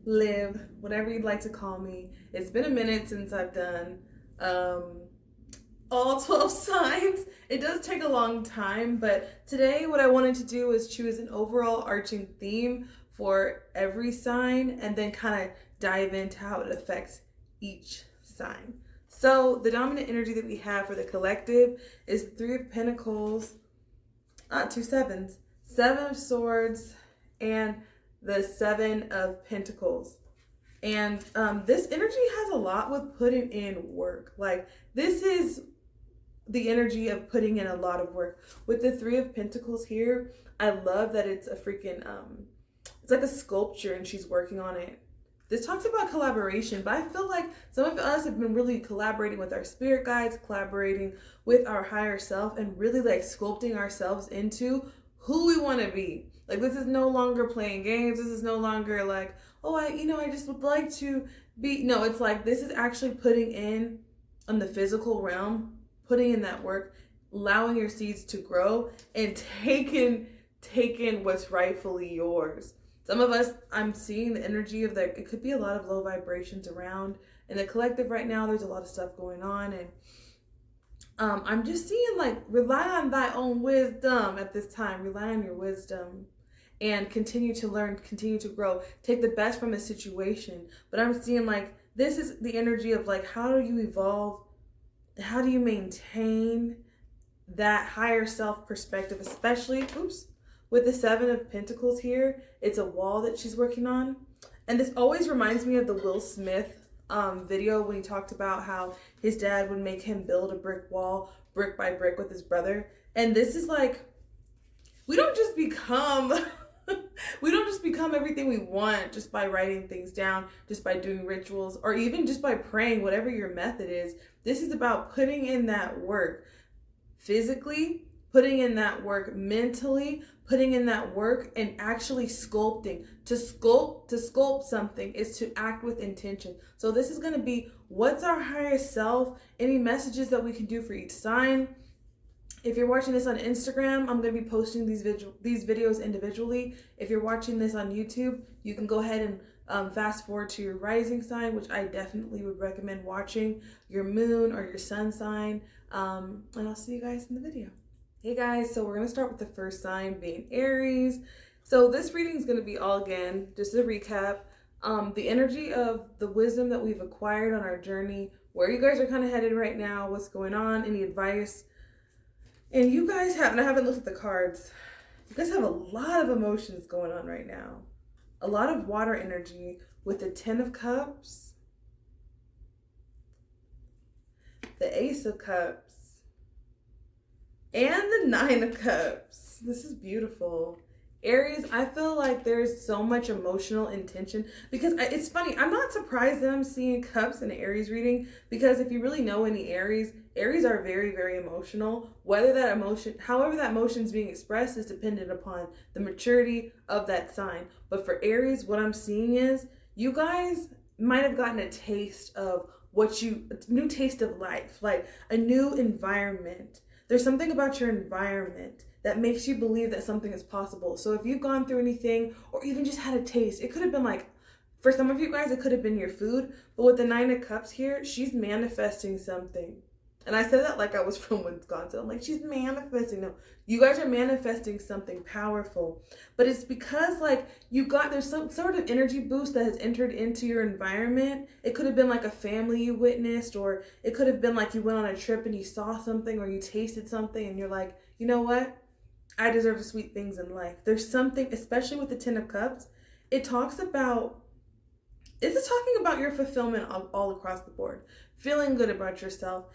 live, whatever you'd like to call me. It's been a minute since I've done all 12 signs. It does take a long time, but today what I wanted to do is choose an overall arching theme for every sign and then kind of dive into how it affects each sign. So the dominant energy that we have for the collective is Three of Pentacles, two sevens, Seven of Swords, and the Seven of Pentacles. And this energy has a lot with putting in work. Like, this is the energy of putting in a lot of work. With the Three of Pentacles here, I love that it's a freaking, it's like a sculpture and she's working on it. This talks about collaboration, but I feel like some of us have been really collaborating with our spirit guides, collaborating with our higher self, and really like sculpting ourselves into who we want to be. Like, this is no longer playing games. This is no longer like, oh, I just would like to be. No, it's like, this is actually putting in on the physical realm, putting in that work, allowing your seeds to grow, and taking what's rightfully yours. Some of us, I'm seeing the energy of that. It could be a lot of low vibrations around in the collective right now. There's a lot of stuff going on, and I'm just seeing, like, rely on thy own wisdom at this time. Rely on your wisdom and continue to learn, continue to grow. Take the best from the situation. But I'm seeing, like, this is the energy of, like, how do you evolve? How do you maintain that higher self perspective, especially, with the Seven of Pentacles here? It's a wall that she's working on. And this always reminds me of the Will Smith video when he talked about how his dad would make him build a brick wall, brick by brick, with his brother. And this is like, we don't just become everything we want just by writing things down, just by doing rituals, or even just by praying, whatever your method is. This is about putting in that work physically, putting in that work mentally, putting in that work, and actually sculpting. To sculpt something is to act with intention. So this is going to be, what's our higher self? Any messages that we can do for each sign. If you're watching this on Instagram, I'm going to be posting these videos individually. If you're watching this on YouTube, you can go ahead and fast forward to your rising sign, which I definitely would recommend watching, your moon or your sun sign. And I'll see you guys in the video. Hey guys, so we're going to start with the first sign being Aries. So this reading is going to be all, again, just a recap, the energy of the wisdom that we've acquired on our journey, where you guys are kind of headed right now, what's going on, any advice. And you guys have, and I haven't looked at the cards, you guys have a lot of emotions going on right now. A lot of water energy with the Ten of Cups, the Ace of Cups, and the Nine of Cups. This is beautiful. Aries, I feel like there's so much emotional intention, because it's funny, I'm not surprised that I'm seeing cups in an Aries reading, because if you really know any Aries are very, very emotional. However that emotion is being expressed is dependent upon the maturity of that sign. But for Aries, what I'm seeing is you guys might have gotten a taste of a new taste of life, like a new environment. There's something about your environment that makes you believe that something is possible. So if you've gone through anything, or even just had a taste, it could have been like, for some of you guys, it could have been your food. But with the Nine of Cups here, she's manifesting something. And I said that like I was from Wisconsin. I'm like, she's manifesting. No, you guys are manifesting something powerful. But it's because, like, there's some sort of energy boost that has entered into your environment. It could have been like a family you witnessed, or it could have been like you went on a trip and you saw something, or you tasted something and you're like, you know what? I deserve the sweet things in life. There's something, especially with the Ten of Cups, it's talking about your fulfillment all across the board. Feeling good about yourself,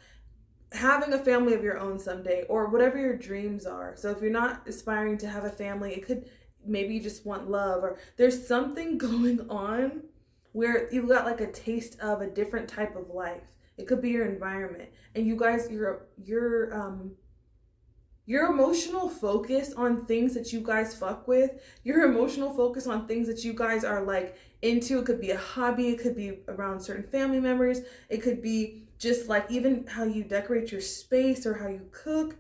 having a family of your own someday, or whatever your dreams are. So if you're not aspiring to have a family, it could, maybe you just want love, or there's something going on where you got like a taste of a different type of life. It could be your environment, and you guys, your emotional focus on things that you guys fuck with, your emotional focus on things that you guys are like into. It could be a hobby, it could be around certain family members, it could be just like even how you decorate your space or how you cook.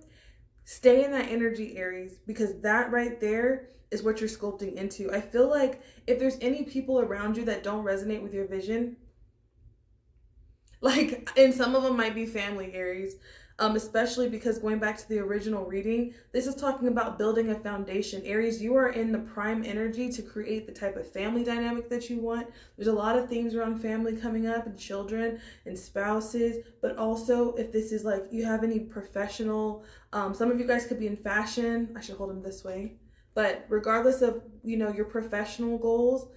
Stay in that energy, Aries, because that right there is what you're sculpting into. I feel like if there's any people around you that don't resonate with your vision, like, and some of them might be family, Aries, especially because going back to the original reading, this is talking about building a foundation. Aries, you are in the prime energy to create the type of family dynamic that you want. There's a lot of themes around family coming up, and children and spouses, but also if this is like you have any professional, some of you guys could be in fashion. I should hold them this way. But regardless of, you know, your professional goals,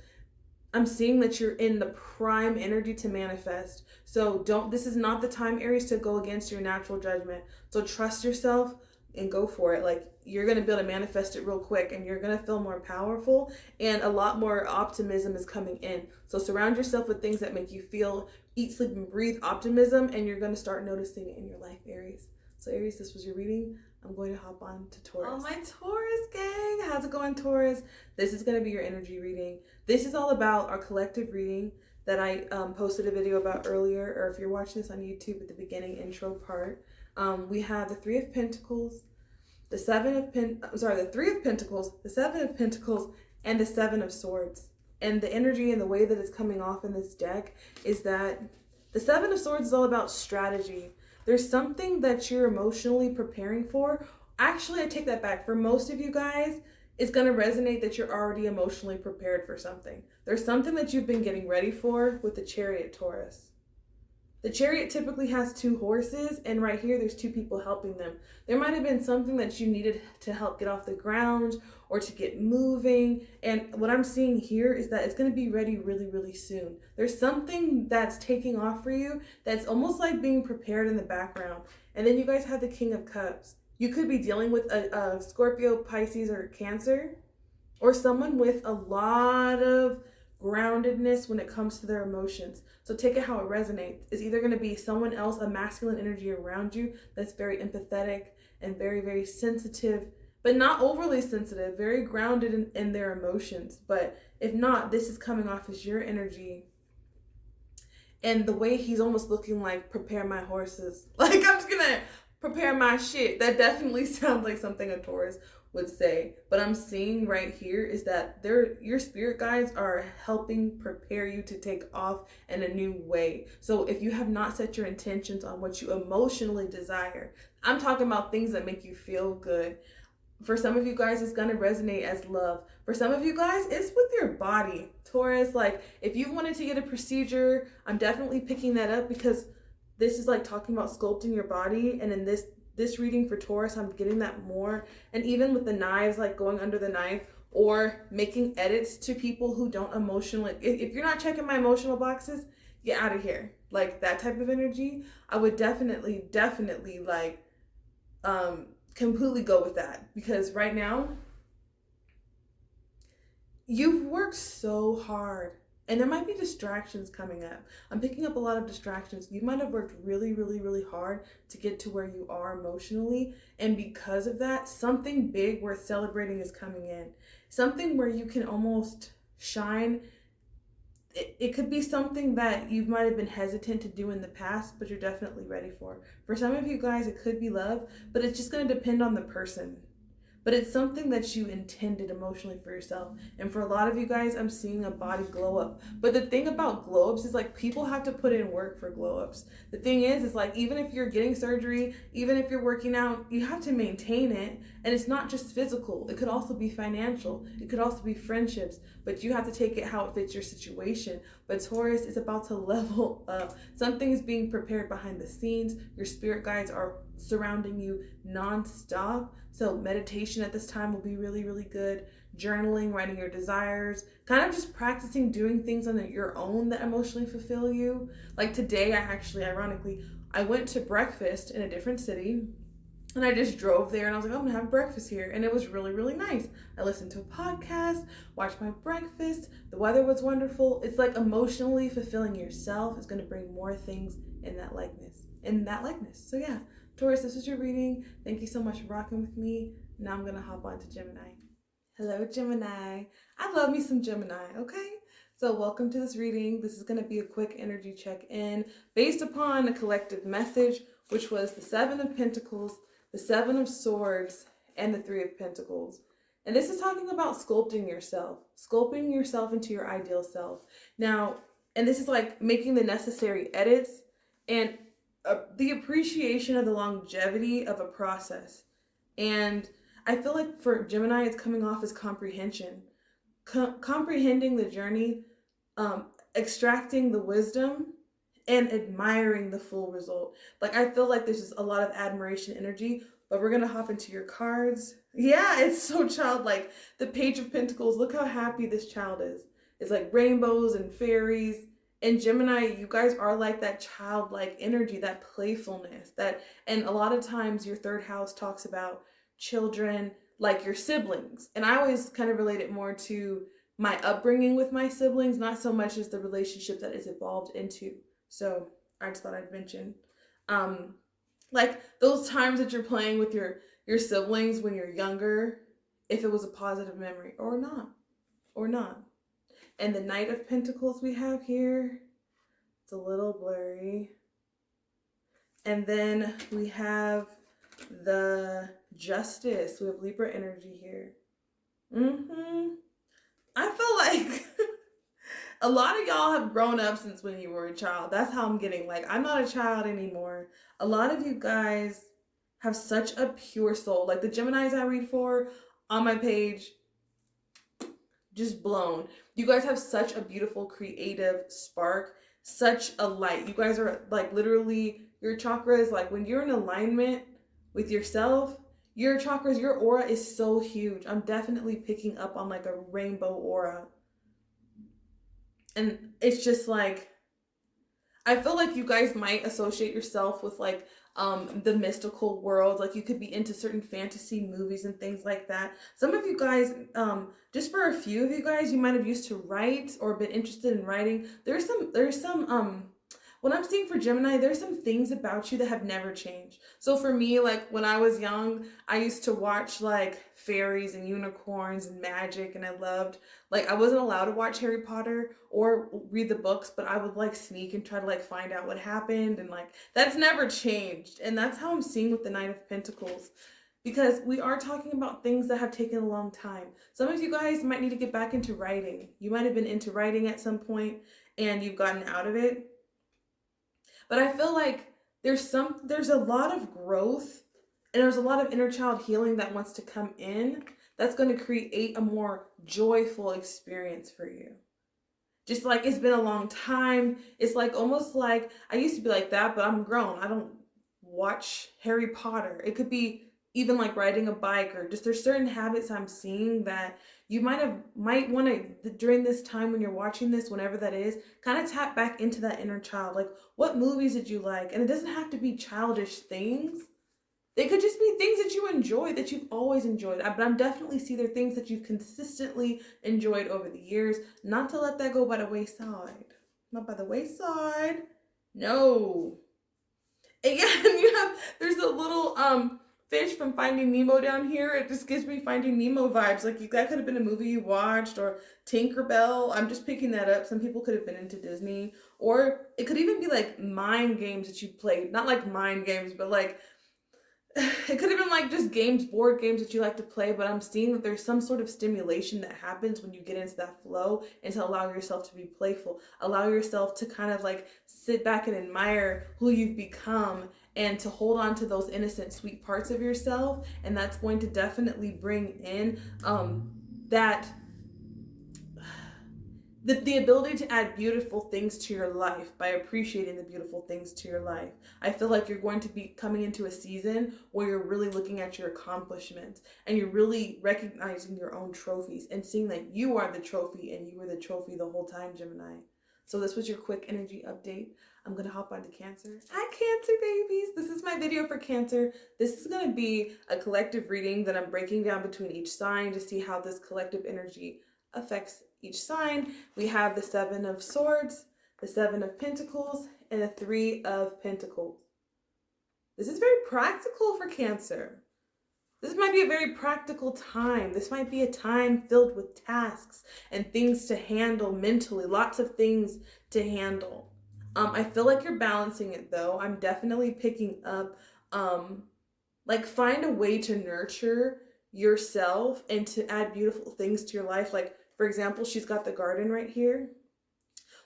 I'm seeing that you're in the prime energy to manifest. So this is not the time, Aries, to go against your natural judgment. So trust yourself and go for it. Like, you're going to be able to manifest it real quick, and you're going to feel more powerful, and a lot more optimism is coming in. So surround yourself with things that make you feel, eat, sleep, and breathe optimism, and you're going to start noticing it in your life, Aries. So Aries, this was your reading. I'm going to hop on to Taurus. Oh, my Taurus gang. How's it going, Taurus? This is going to be your energy reading. This is all about our collective reading that I posted a video about earlier, or if you're watching this on YouTube at the beginning intro part. We have the Three of Pentacles, the Three of Pentacles, the Seven of Pentacles, and the Seven of Swords. And the energy and the way that it's coming off in this deck is that the Seven of Swords is all about strategy. There's something that you're emotionally preparing for. Actually, I take that back. For most of you guys, it's going to resonate that you're already emotionally prepared for something. There's something that you've been getting ready for with the Chariot, Taurus. The Chariot typically has two horses, and right here there's two people helping them. There might have been something that you needed to help get off the ground or to get moving, and what I'm seeing here is that it's going to be ready really, really soon. There's something that's taking off for you that's almost like being prepared in the background. And then you guys have the King of Cups. You could be dealing with a Scorpio, Pisces, or Cancer, or someone with a lot of groundedness when it comes to their emotions. So take it how it resonates. It's either going to be someone else, a masculine energy around you that's very empathetic and very, very sensitive, but not overly sensitive, very grounded in their emotions. But if not, this is coming off as your energy. And the way he's almost looking like, prepare my horses. Like, I'm just going to prepare my shit. That definitely sounds like something a Taurus would say. But I'm seeing right here is that your spirit guides are helping prepare you to take off in a new way. So if you have not set your intentions on what you emotionally desire, I'm talking about things that make you feel good. For some of you guys, it's going to resonate as love. For some of you guys, it's with your body. Taurus, like, if you wanted to get a procedure, I'm definitely picking that up, because this is like talking about sculpting your body. And in this reading for Taurus, I'm getting that more. And even with the knives, like going under the knife or making edits to people who don't emotionally, if you're not checking my emotional boxes, get out of here. Like, that type of energy, I would definitely like, completely go with that, because right now you've worked so hard. And there might be distractions coming up. I'm picking up a lot of distractions. You might have worked really, really, really hard to get to where you are emotionally. And because of that, something big worth celebrating is coming in. Something where you can almost shine. It could be something that you might have been hesitant to do in the past, but you're definitely ready for. For some of you guys, it could be love, but it's just going to depend on the person. But it's something that you intended emotionally for yourself. And for a lot of you guys, I'm seeing a body glow up. But the thing about glow ups is, like, people have to put in work for glow ups. The thing is like, even if you're getting surgery, even if you're working out, you have to maintain it. And it's not just physical. It could also be financial. It could also be friendships. But you have to take it how it fits your situation. But Taurus is about to level up. Something is being prepared behind the scenes. Your spirit guides are surrounding you nonstop. So meditation at this time will be really, really good. Journaling, writing your desires, kind of just practicing doing things on your own that emotionally fulfill you. Like today, ironically, I went to breakfast in a different city, and I just drove there and I was like, I'm gonna have breakfast here. And it was really, really nice. I listened to a podcast, watched my breakfast. The weather was wonderful. It's like emotionally fulfilling yourself is gonna bring more things in that likeness. So yeah, Taurus, this is your reading. Thank you so much for rocking with me. Now I'm gonna hop on to Gemini. Hello, Gemini. I love me some Gemini, okay? So welcome to this reading. This is gonna be a quick energy check-in based upon a collective message, which was the Seven of Pentacles, the Seven of Swords, and the Three of Pentacles. And this is talking about sculpting yourself into your ideal self. Now, and this is like making the necessary edits and the appreciation of the longevity of a process. And I feel like for Gemini, it's coming off as comprehension, comprehending the journey, extracting the wisdom, and admiring the full result. Like, I feel like there's just a lot of admiration energy, but we're going to hop into your cards. Yeah, it's so childlike. The Page of Pentacles, look how happy this child is. It's like rainbows and fairies. And Gemini, you guys are like that childlike energy, that playfulness, and a lot of times your third house talks about children, like your siblings. And I always kind of relate it more to my upbringing with my siblings, not so much as the relationship that is evolved into. So I just thought I'd mention, like those times that you're playing with your siblings when you're younger, if it was a positive memory or not. And the Knight of Pentacles we have here, it's a little blurry. And then we have the Justice. We have Libra energy here. I feel like a lot of y'all have grown up since when you were a child. That's how I'm getting. Like, I'm not a child anymore. A lot of you guys have such a pure soul. Like the Geminis I read for on my page, just blown. You guys have such a beautiful creative spark, such a light. You guys are like literally, your chakras, like when you're in alignment with yourself, your chakras, your aura is so huge. I'm definitely picking up on like a rainbow aura. And it's just like, I feel like you guys might associate yourself with like the mystical world. Like you could be into certain fantasy movies and things like that. Some of you guys, just for a few of you guys, you might have used to write or been interested in writing. There's some what I'm seeing for Gemini, there's some things about you that have never changed. So for me, like when I was young, I used to watch like fairies and unicorns and magic, and I loved, like I wasn't allowed to watch Harry Potter or read the books, but I would like sneak and try to like find out what happened, and like that's never changed. And that's how I'm seeing with the Knight of Pentacles, because we are talking about things that have taken a long time. Some of you guys might need to get back into writing. You might have been into writing at some point and you've gotten out of it. But I feel like there's a lot of growth and there's a lot of inner child healing that wants to come in that's going to create a more joyful experience for you. Just like it's been a long time. It's like almost like I used to be like that, but I'm grown. I don't watch Harry Potter. It could be even like riding a bike, or just there's certain habits I'm seeing that you might want to, during this time when you're watching this, whenever that is, kind of tap back into that inner child. Like, what movies did you like? And it doesn't have to be childish things. They could just be things that you enjoy, that you've always enjoyed. But I'm definitely see there are things that you've consistently enjoyed over the years. Not to let that go by the wayside. Not by the wayside. No. Again, there's a little fish from Finding Nemo down here. It just gives me Finding Nemo vibes. Like that could have been a movie you watched, or Tinkerbell. I'm just picking that up. Some people could have been into Disney, or it could even be like mind games that you played. Not like mind games, but like it could have been like just games, board games that you like to play. But I'm seeing that there's some sort of stimulation that happens when you get into that flow, and to allow yourself to be playful, allow yourself to kind of like sit back and admire who you've become, and to hold on to those innocent, sweet parts of yourself. And that's going to definitely bring in the ability to add beautiful things to your life by appreciating the beautiful things to your life. I feel like you're going to be coming into a season where you're really looking at your accomplishments, and you're really recognizing your own trophies and seeing that you are the trophy and you were the trophy the whole time, Gemini. So this was your quick energy update. I'm going to hop on to Cancer. Hi, Cancer babies. This is my video for Cancer. This is going to be a collective reading that I'm breaking down between each sign to see how this collective energy affects each sign. We have the Seven of Swords, the Seven of Pentacles, and the Three of Pentacles. This is very practical for Cancer. This might be a very practical time. This might be a time filled with tasks and things to handle mentally, lots of things to handle. I feel like you're balancing it though. I'm definitely picking up like find a way to nurture yourself and to add beautiful things to your life. Like, for example, she's got the garden right here.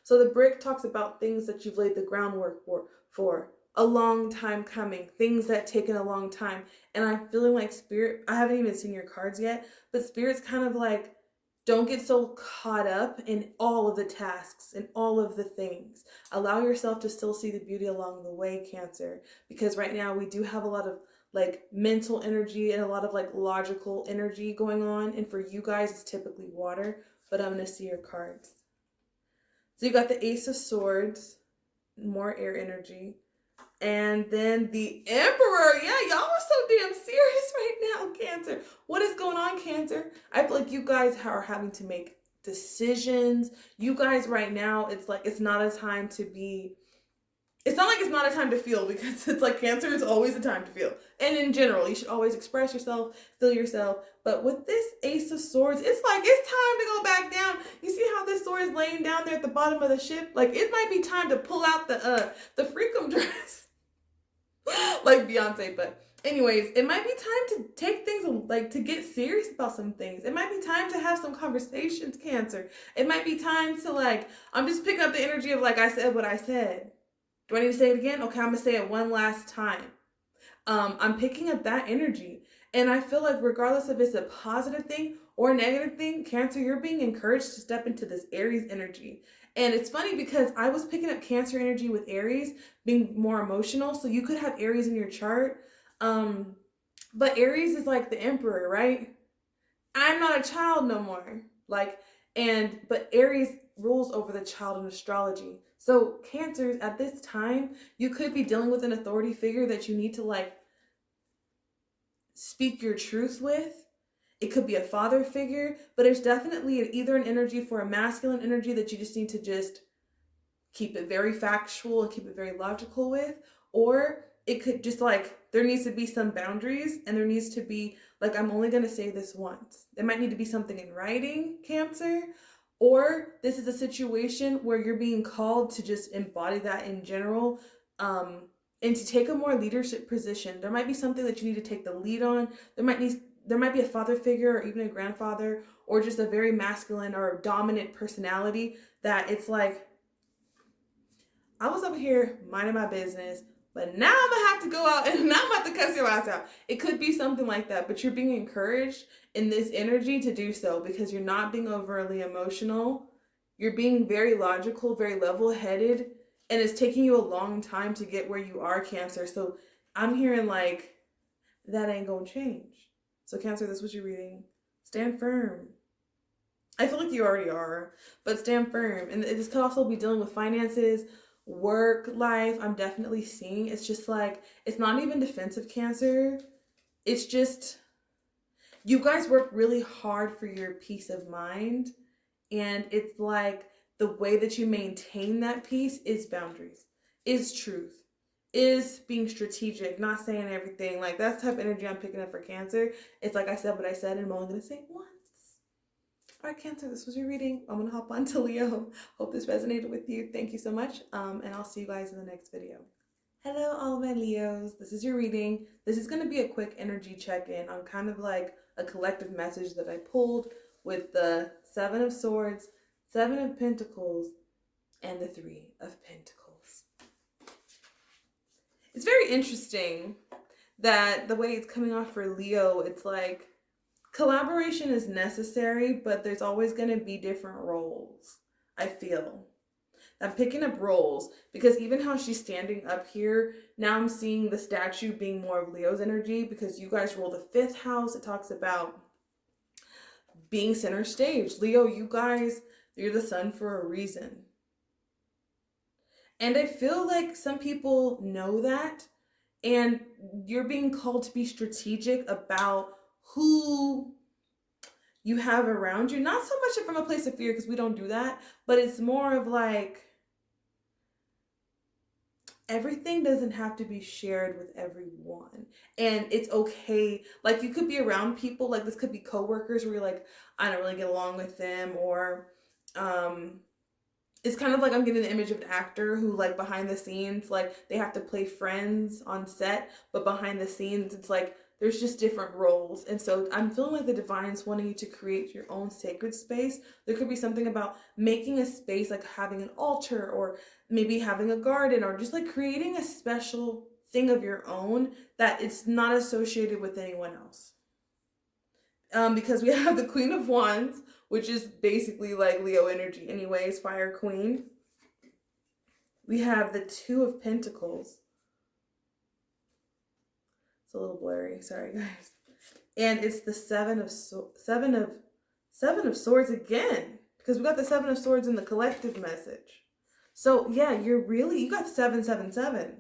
So the brick talks about things that you've laid the groundwork for a long time coming, things that taken a long time. And I'm feeling like spirit, I haven't even seen your cards yet, but spirit's kind of like, don't get so caught up in all of the tasks and all of the things. Allow yourself to still see the beauty along the way, Cancer, because right now we do have a lot of like mental energy and a lot of like logical energy going on. And for you guys, it's typically water, but I'm going to see your cards. So you got the Ace of Swords, more air energy. And then the Emperor. Yeah, y'all are so damn serious right now, Cancer. What is going on, Cancer? I feel like you guys are having to make decisions. You guys right now, it's like it's not a time to be... It's not like it's not a time to feel, because it's like Cancer is always a time to feel. And in general, you should always express yourself, feel yourself. But with this Ace of Swords, it's like it's time to go back down. You see how this sword is laying down there at the bottom of the ship? Like it might be time to pull out the freakum dress. Like Beyonce. But anyways, it might be time to take things, like to get serious about some things. It might be time to have some conversations, Cancer. It might be time to like, I'm just picking up the energy of like I said what I said. Do I need to say it again? Okay, I'm going to say it one last time. I'm picking up that energy. And I feel like regardless if it's a positive thing or a negative thing, Cancer, you're being encouraged to step into this Aries energy. And it's funny because I was picking up Cancer energy with Aries being more emotional. So you could have Aries in your chart. But Aries is like the emperor, right? I'm not a child no more. But Aries rules over the child in astrology. So Cancers, at this time, you could be dealing with an authority figure that you need to like speak your truth with. It could be a father figure, but there's definitely either an energy for a masculine energy that you just need to just keep it very factual and keep it very logical with, or it could just like, there needs to be some boundaries and there needs to be like, I'm only going to say this once. There might need to be something in writing, Cancer, or this is a situation where you're being called to just embody that in general, and to take a more leadership position. There might be something that you need to take the lead on. There might be a father figure or even a grandfather or just a very masculine or dominant personality that it's like, I was over here minding my business, but now I'm gonna have to go out and now I'm about to cuss your ass out. It could be something like that, but you're being encouraged in this energy to do so because you're not being overly emotional. You're being very logical, very level-headed, and it's taking you a long time to get where you are, Cancer. So I'm hearing like, that ain't gonna change. So Cancer, this was your reading. Stand firm. I feel like you already are, but stand firm. And this could also be dealing with finances, work life. I'm definitely seeing it's just like, it's not even defensive, Cancer. It's just, you guys work really hard for your peace of mind, and it's like the way that you maintain that peace is boundaries, is truth, is being strategic, not saying everything. Like that's the type of energy I'm picking up for Cancer. It's like I said what I said, and I'm only gonna say it once. All right, Cancer, this was your reading. I'm going to hop on to Leo. Hope this resonated with you. Thank you so much. And I'll see you guys in the next video. Hello, all my Leos. This is your reading. This is going to be a quick energy check-in on kind of like a collective message that I pulled with the Seven of Swords, Seven of Pentacles, and the Three of Pentacles. It's very interesting that the way it's coming off for Leo, it's like, collaboration is necessary, but there's always going to be different roles, I feel. I'm picking up roles because even how she's standing up here, now I'm seeing the statue being more of Leo's energy because you guys roll the fifth house. It talks about being center stage. Leo, you guys, you're the sun for a reason. And I feel like some people know that, and you're being called to be strategic about who you have around you. Not so much from a place of fear, because we don't do that, but it's more of like, everything doesn't have to be shared with everyone, and it's okay. Like you could be around people, like this could be coworkers where you're like, I don't really get along with them, or it's kind of like I'm getting the image of an actor who, like, behind the scenes, like, they have to play friends on set, but behind the scenes, it's like there's just different roles. And so I'm feeling like the divine's wanting you to create your own sacred space. There could be something about making a space, like having an altar, or maybe having a garden, or just like creating a special thing of your own that it's not associated with anyone else. Because we have the Queen of Wands, which is basically like Leo energy anyways, fire queen. We have the Two of Pentacles. It's a little blurry, sorry guys. And it's the Seven of Swords again, because we got the Seven of Swords in the collective message. So yeah, you got 777.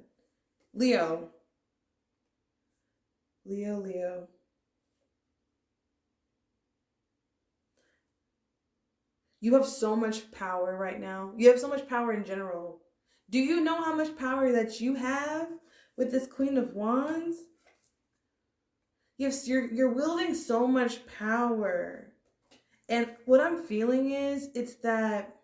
Leo. Leo. You have so much power right now. You have so much power in general. Do you know how much power that you have with this Queen of Wands? You're wielding so much power. And what I'm feeling is it's that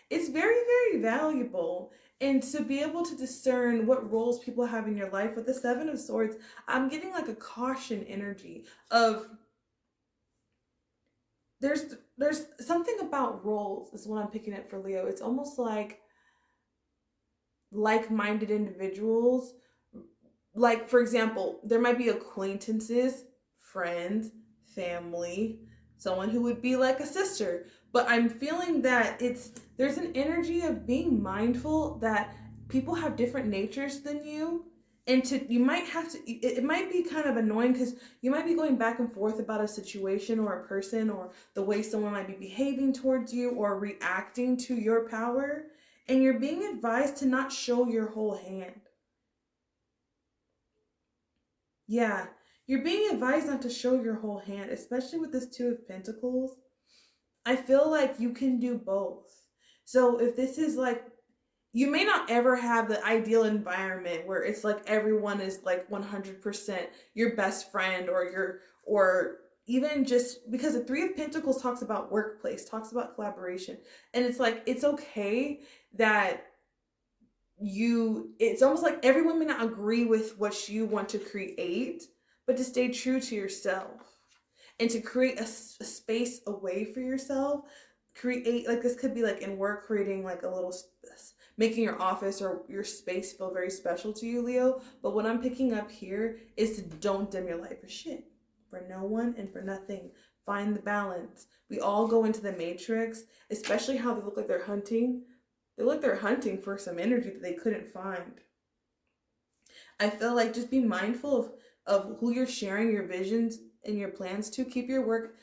it's very, very valuable. And to be able to discern what roles people have in your life with the Seven of Swords, I'm getting like a caution energy of there's something about roles is what I'm picking up for Leo. It's almost like-minded individuals. Like, for example, there might be acquaintances, friends, family, someone who would be like a sister. But I'm feeling that there's an energy of being mindful that people have different natures than you. And you might have to, it might be kind of annoying because you might be going back and forth about a situation or a person or the way someone might be behaving towards you or reacting to your power. And you're being advised to not show your whole hand. Yeah, you're being advised not to show your whole hand, especially with this Two of Pentacles. I feel like you can do both. So if this is like, you may not ever have the ideal environment where it's like everyone is like 100% your best friend or even just because the Three of Pentacles talks about workplace, talks about collaboration. And it's like, it's okay that it's almost like everyone may not agree with what you want to create, but to stay true to yourself and to create a space away for yourself. Create, like, this could be like in work, creating like a little making your office or your space feel very special to you, Leo. But what I'm picking up here is to don't dim your light for shit, for no one and for nothing. Find the balance. We all go into the matrix, especially how they look like they're hunting. They look like they're hunting for some energy that they couldn't find. I feel like just be mindful of who you're sharing your visions and your plans to. Keep your work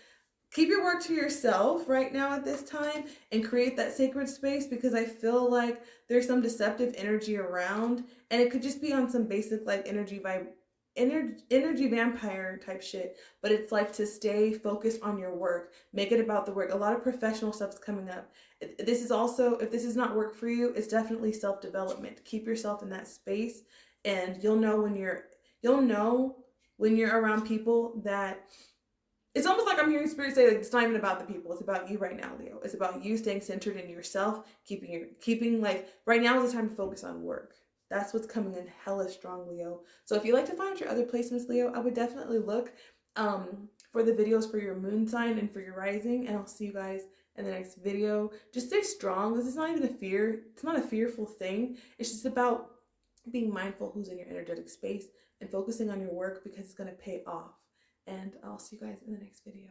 to yourself right now at this time and create that sacred space, because I feel like there's some deceptive energy around, and it could just be on some basic like energy vampire type shit. But it's like to stay focused on your work, make it about the work. A lot of professional stuff is coming up. This is also, if this is not work for you, it's definitely self-development. Keep yourself in that space, and you'll know when you're around people that it's almost like I'm hearing spirit say, like, it's not even about the people. It's about you right now, Leo. It's about you staying centered in yourself, keeping like, right now is the time to focus on work. That's what's coming in hella strong, Leo. So if you like to find your other placements, Leo, I would definitely look for the videos for your moon sign and for your rising. And I'll see you guys in the next video. Just stay strong. This is not even a fear. It's not a fearful thing. It's just about being mindful who's in your energetic space and focusing on your work, because it's going to pay off. And I'll see you guys in the next video.